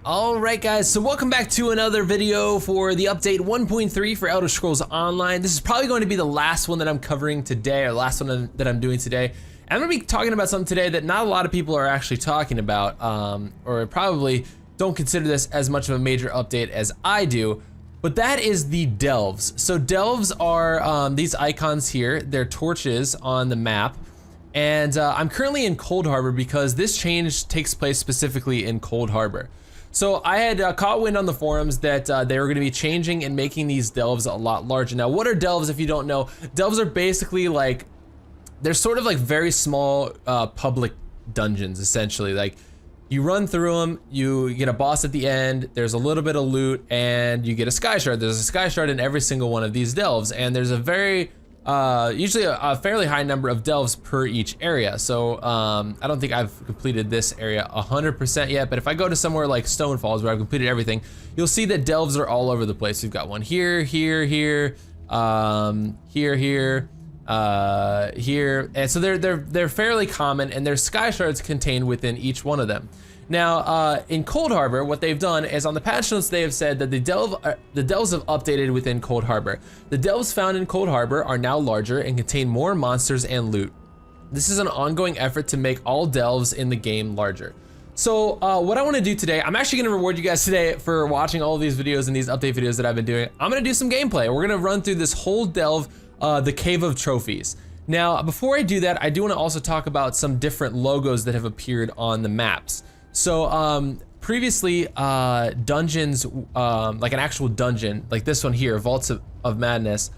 Alright guys, so welcome back to another video for the update 1.3 for Elder Scrolls Online. This is probably going to be the last one that I'm covering today, or the last one that I'm doing today. And I'm going to be talking about something today that not a lot of people are actually talking about, or probably don't consider this as much of a major update as I do, but that is the delves. So delves are these icons here, they're torches on the map. And I'm currently in Cold Harbor because this change takes place specifically in Cold Harbor. So I had caught wind on the forums that they were going to be changing and making these delves a lot larger. Now, what are delves if you don't know? Delves are basically like, they're sort of like very small public dungeons, essentially. Like, you run through them, you get a boss at the end, there's a little bit of loot, and you get a sky shard. There's a sky shard in every single one of these delves, and there's a very, usually a fairly high number of delves per each area. So I don't think I've completed this area 100% yet, but if I go to somewhere like Stone Falls where I've completed everything, you'll see that delves are all over the place. We've got one here, here, here, here, and so they're fairly common, and there's sky shards contained within each one of them. Now, in Cold Harbor, what they've done is on the patch notes they have said that the delves have updated within Cold Harbor. The delves found in Cold Harbor are now larger and contain more monsters and loot. This is an ongoing effort to make all delves in the game larger. So what I want to do today, I'm actually going to reward you guys today for watching all of these videos and these update videos that I've been doing. I'm going to do some gameplay. We're going to run through this whole delve, the Cave of Trophies. Now, before I do that, I do want to also talk about some different logos that have appeared on the maps. So previously, dungeons, like an actual dungeon, like this one here, Vaults of Madness,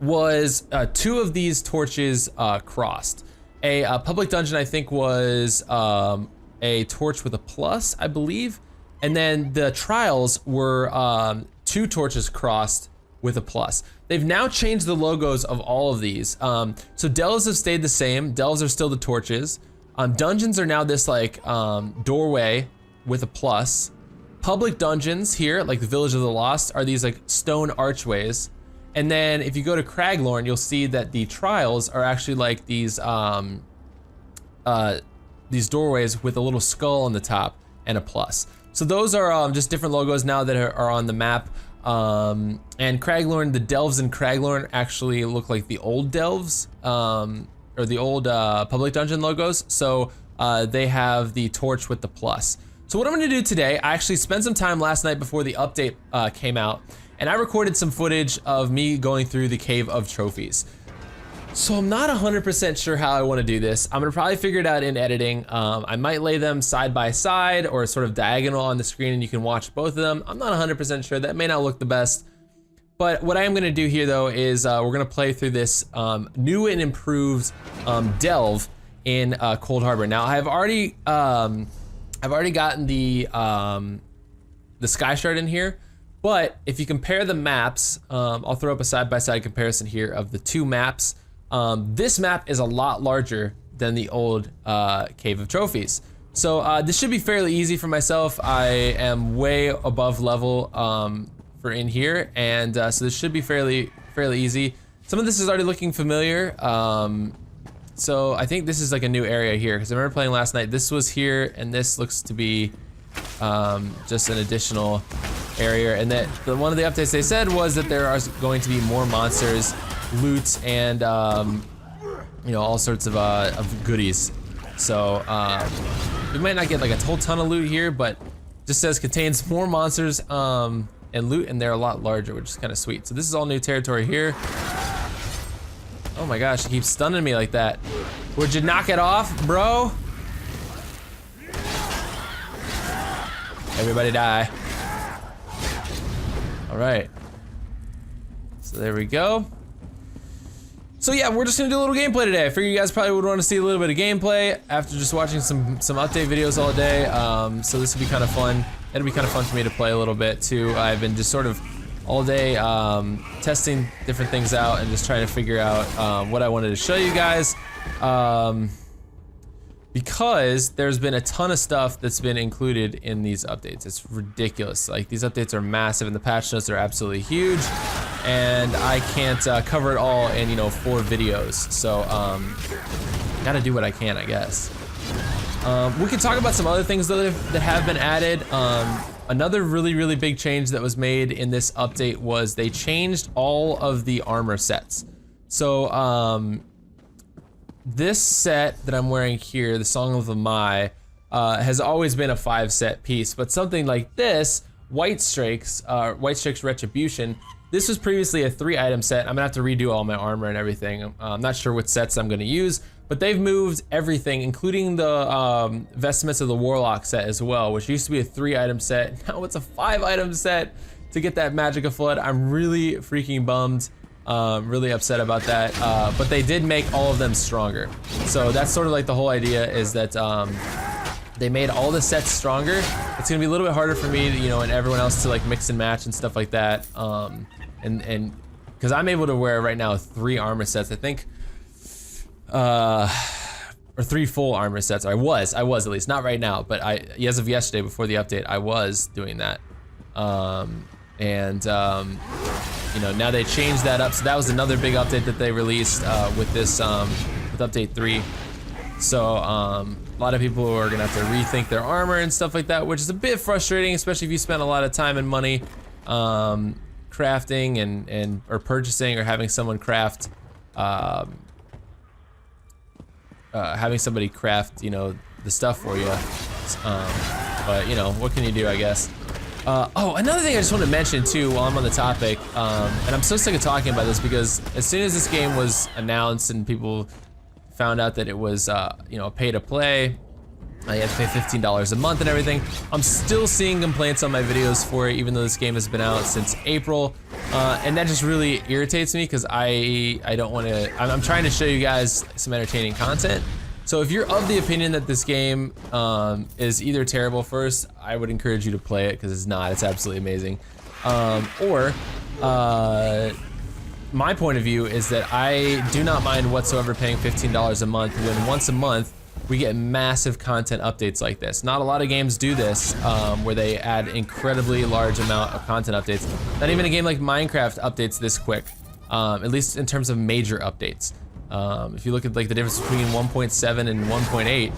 was two of these torches crossed. A public dungeon, I think, was a torch with a plus, I believe, and then the trials were two torches crossed with a plus. They've now changed the logos of all of these. So delves have stayed the same. Delves are still the torches. Dungeons are now this like doorway with a plus. Public dungeons here, like the Village of the Lost, are these like stone archways. And then if you go to Craglorn, you'll see that the trials are actually like these doorways with a little skull on the top and a plus. So those are just different logos now that are on the map. And Craglorn, the delves in Craglorn actually look like the old delves. Or the old public dungeon logos, so they have the torch with the plus. So what I'm gonna do today, I actually spent some time last night before the update came out, and I recorded some footage of me going through the Cave of Trophies. So I'm not 100% sure how I wanna do this. I'm gonna probably figure it out in editing. I might lay them side by side or sort of diagonal on the screen and you can watch both of them. I'm not 100% sure, that may not look the best. But what I am gonna do here though is we're gonna play through this new and improved delve in Cold Harbor. Now I've already gotten the sky shard in here, but if you compare the maps, I'll throw up a side-by-side comparison here of the two maps. This map is a lot larger than the old Cave of Trophies. So this should be fairly easy for myself. I am way above level for in here, and so this should be fairly easy. Some of this is already looking familiar, so I think this is like a new area here, because I remember playing last night, this was here, and this looks to be just an additional area, and that one of the updates they said was that there are going to be more monsters, loot, and you know, all sorts of goodies. So we might not get like a whole ton of loot here, but just says contains more monsters and loot, and they're a lot larger, which is kind of sweet. So this is all new territory here. Oh my gosh, he keeps stunning me like that. Would you knock it off, bro? Everybody die. All right. So there we go. So yeah, we're just gonna do a little gameplay today. I figure you guys probably would want to see a little bit of gameplay after just watching some update videos all day. So this would be kind of fun. It'll be kind of fun for me to play a little bit too. I've been just sort of all day testing different things out and just trying to figure out what I wanted to show you guys. Because there's been a ton of stuff that's been included in these updates. It's ridiculous. Like, these updates are massive and the patch notes are absolutely huge. And I can't cover it all in, you know, 4 videos. So, gotta do what I can, I guess. We can talk about some other things though that have been added. Another really big change that was made in this update was they changed all of the armor sets. So this set that I'm wearing here, the Song of the Mai, has always been a 5-set piece, but something like this, White Strikes Retribution, this was previously a 3-item set. I'm gonna have to redo all my armor and everything. I'm not sure what sets I'm gonna use, but they've moved everything, including the Vestments of the Warlock set as well, which used to be a 3-item set. Now it's a 5-item set to get that Magicka Flood. I'm really freaking bummed. Really upset about that, but they did make all of them stronger. So that's sort of like the whole idea, is that they made all the sets stronger. It's gonna be a little bit harder for me, you know, and everyone else to like mix and match and stuff like that. And because I'm able to wear right now 3 armor sets, I think, or 3 full armor sets. I was at least, not right now, but as of yesterday before the update, I was doing that. You know, now they changed that up, so that was another big update that they released with this, with update 3. So a lot of people are gonna have to rethink their armor and stuff like that, which is a bit frustrating, especially if you spend a lot of time and money crafting or purchasing or having someone craft, having somebody craft, you know, the stuff for you. But you know, what can you do, I guess. Oh, another thing I just want to mention too while I'm on the topic, and I'm so sick of talking about this because as soon as this game was announced and people found out that it was, you know, pay to play, you had to pay $15 a month and everything, I'm still seeing complaints on my videos for it, even though this game has been out since April, and that just really irritates me because I don't want to. I'm trying to show you guys some entertaining content. So if you're of the opinion that this game is either terrible, first, I would encourage you to play it because it's not. It's absolutely amazing. Or my point of view is that I do not mind whatsoever paying $15 a month when once a month we get massive content updates like this. Not a lot of games do this, where they add incredibly large amount of content updates. Not even a game like Minecraft updates this quick, at least in terms of major updates. If you look at like the difference between 1.7 and 1.8,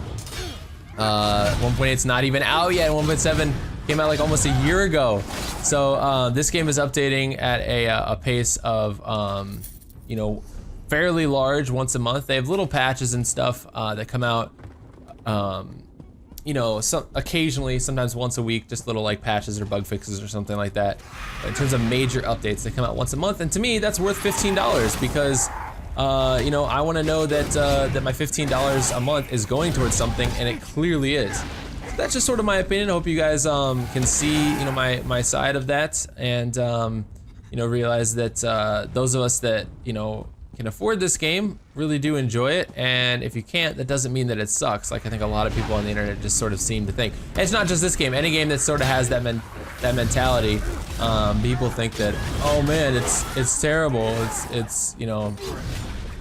1.8's not even out yet. 1.7 came out like almost a year ago. So this game is updating at a pace of, you know, fairly large once a month. They have little patches and stuff that come out, you know, occasionally, sometimes once a week, just little like patches or bug fixes or something like that. But in terms of major updates, they come out once a month, and to me, that's worth $15 because you know, I want to know that that my $15 a month is going towards something, and it clearly is. So that's just sort of my opinion. I hope you guys can see, you know, my side of that, and you know, realize that those of us that, you know, can afford this game really do enjoy it, and if you can't, that doesn't mean that it sucks, like I think a lot of people on the internet just sort of seem to think. And it's not just this game, any game that sort of has that mentality. People think that, oh man, it's terrible, it's you know,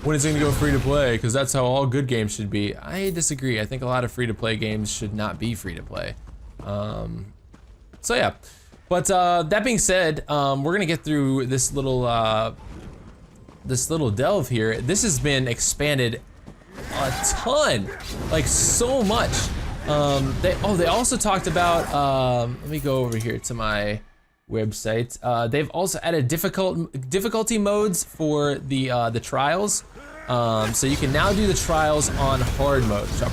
when is it gonna go free to play, because that's how all good games should be. I disagree. I think a lot of free to play games should not be free to play. So yeah, but that being said, we're gonna get through this little delve here. This has been expanded a ton, like so much. They also talked about, let me go over here to my website. They've also added difficulty modes for the trials. So you can now do the trials on hard mode, which I'll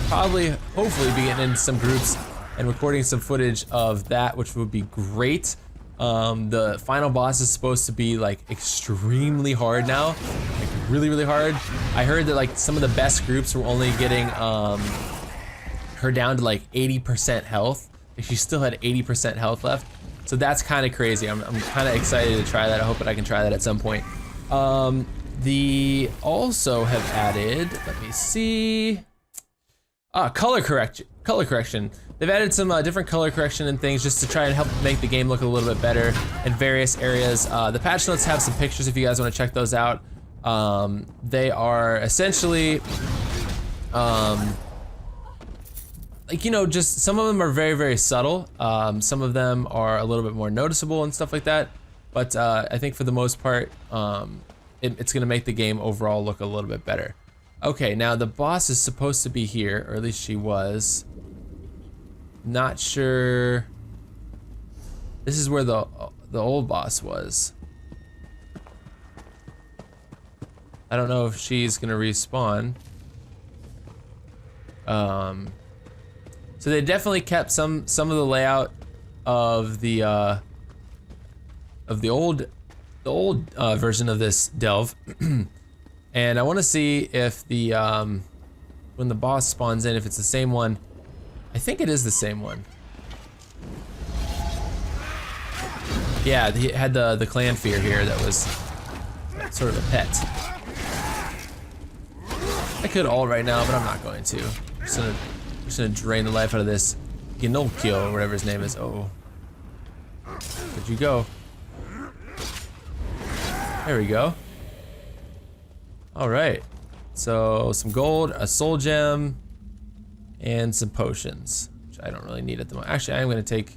hopefully be getting into some groups and recording some footage of that, which would be great. The final boss is supposed to be like extremely hard now, like really hard. I heard that like some of the best groups were only getting her down to like 80% health. Like she still had 80% health left, so that's kind of crazy. I'm kind of excited to try that. I hope that I can try that at some point. They also have added, let me see, color correction. They've added some different color correction and things just to try and help make the game look a little bit better in various areas. The patch notes have some pictures if you guys want to check those out. They are essentially, like, you know, just some of them are very subtle. Some of them are a little bit more noticeable and stuff like that. But I think for the most part, it's gonna make the game overall look a little bit better. Okay, now the boss is supposed to be here, or at least she was. Not sure. This is where the old boss was. I don't know if she's gonna respawn. So they definitely kept some of the layout of the old version of this delve. And I want to see if the when the boss spawns in, if it's the same one. I think it is the same one. Yeah, he had the clan fear here that was sort of a pet. I could ult right now, but I'm not going to. I'm just gonna drain the life out of this Ginolkyo, or whatever his name is. Oh, where'd you go? There we go. All right, so some gold, a soul gem, and some potions, which I don't really need at the moment. Actually, I'm gonna take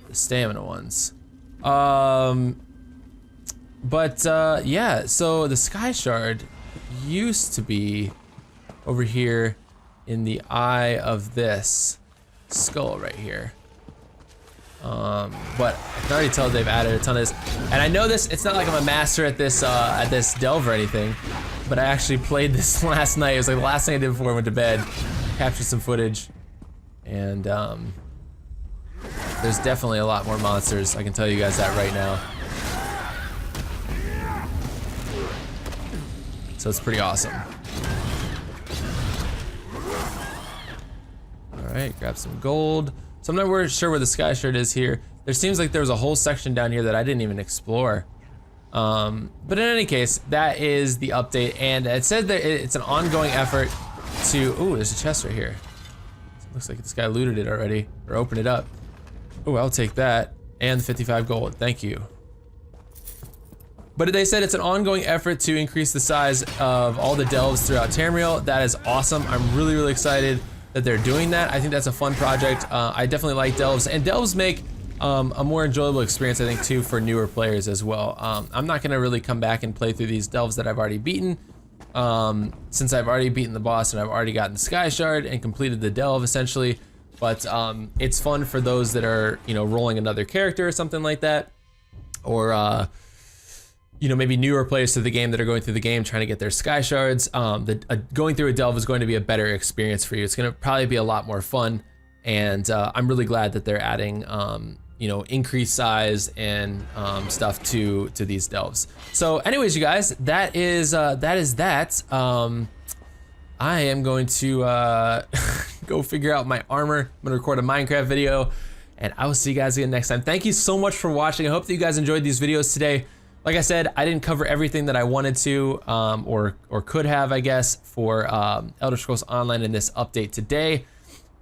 the stamina ones. Yeah, so the Sky Shard used to be over here in the eye of this skull right here. But I can already tell they've added a ton of this. And I know this, it's not like I'm a master at this delve or anything, but I actually played this last night. It was like the last thing I did before I went to bed. Captured some footage, and there's definitely a lot more monsters. I can tell you guys that right now. So it's pretty awesome. All right, grab some gold. So I'm not sure where the Sky Shard is here. There seems like there was a whole section down here that I didn't even explore. But in any case, that is the update, and it said that it's an ongoing effort to. Ooh, there's a chest right here. Looks like this guy looted it already, or opened it up. Ooh, I'll take that, and 55 gold, thank you. But they said it's an ongoing effort to increase the size of all the delves throughout Tamriel. That is awesome. I'm really, really excited that they're doing that. I think that's a fun project. I definitely like delves, and delves make a more enjoyable experience, I think, too, for newer players as well. I'm not gonna really come back and play through these delves that I've already beaten, since I've already beaten the boss and I've already gotten the Sky Shard and completed the delve, essentially. But it's fun for those that are, you know, rolling another character or something like that, or you know, maybe newer players to the game that are going through the game trying to get their Sky Shards. Going through a delve is going to be a better experience for you. It's going to probably be a lot more fun, and I'm really glad that they're adding, you know, increased size and stuff to these delves. So, anyways, you guys, that is that. I am going to go figure out my armor. I'm gonna record a Minecraft video, and I will see you guys again next time. Thank you so much for watching. I hope that you guys enjoyed these videos today. Like I said, I didn't cover everything that I wanted to, or could have, I guess, for Elder Scrolls Online in this update today.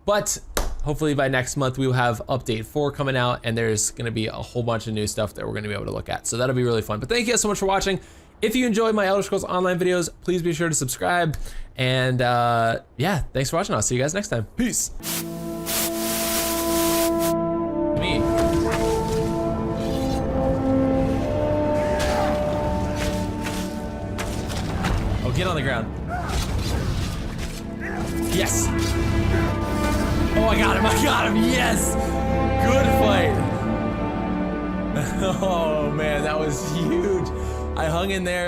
But hopefully by next month we will have update 4 coming out, and there's gonna be a whole bunch of new stuff that we're gonna be able to look at. So that'll be really fun. But thank you guys so much for watching. If you enjoyed my Elder Scrolls Online videos, please be sure to subscribe. And yeah, thanks for watching. I'll see you guys next time. Peace. Me. Oh, get on the ground. Yes. Oh, I got him. I got him. Yes. Good fight. Oh man, that was huge. I hung in there.